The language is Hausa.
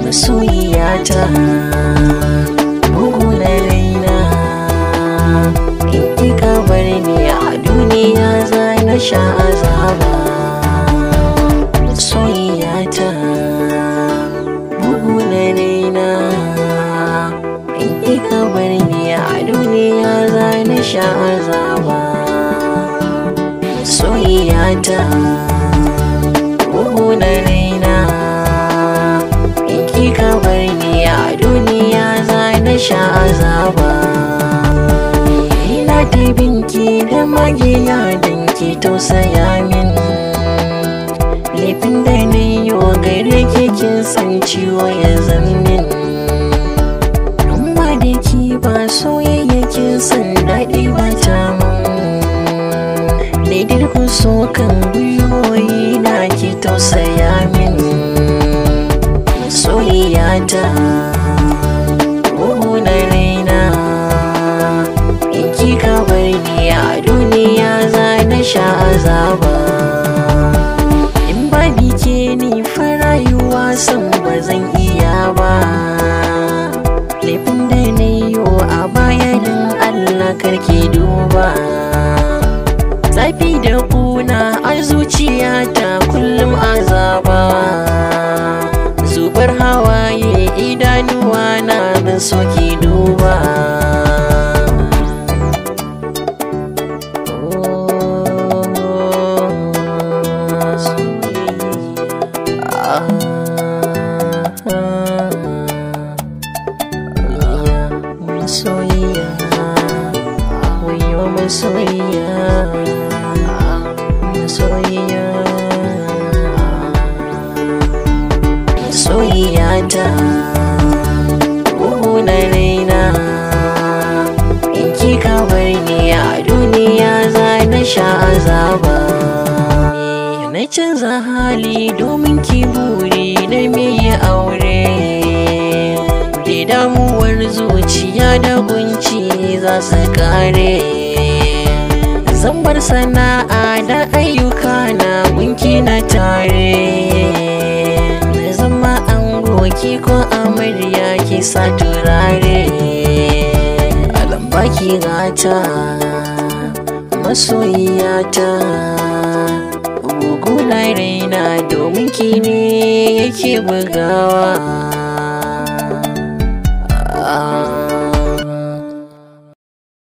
masoyiyata, bugu na raina. In kika bar ni a duniya za na sha azaba. Masoyiyata, bugu na raina. In kika bar ni a duniya za na sha azaba. Masoyiyata, bugu na raina. In kika bar ni a duniya za na sha azaba. Ina ta binki da magiya don ki tausaya min. Laifin da na yi wa gare ki kin san ciwo ya zammin. Amma da ki ba soyayya kin san daɗi ba ta mun. Daidai ku so kan gwiwoyi na ki tausaya min. Masoyiyata, bugu na raina. In kika bar ni a duniya za na sha azaba. In ba ke ni fa rayuwa san ba zan iya ba. Laifin da na yi a baya don Allah karki duba. Zafi da kuna a zuciyata kullum azaba. Zubar hawaye idanuwa na zan so ki duba. Masoyiya, wayo masoyiya, masoyiya. Masoyiyata, bugu na raina. In kika bar ni a duniya za na sha azaba. Na canza hali domin ki buri na me aure. Da damuwar zuciya da kunci za su kare. Zan bar sana'a da ayyuka na gunki na tare. Na zama ango ki ko amarya ki sa turare. Alam baki gata, masoyiyata. Bugu na raina domin ki ne yake bugawa.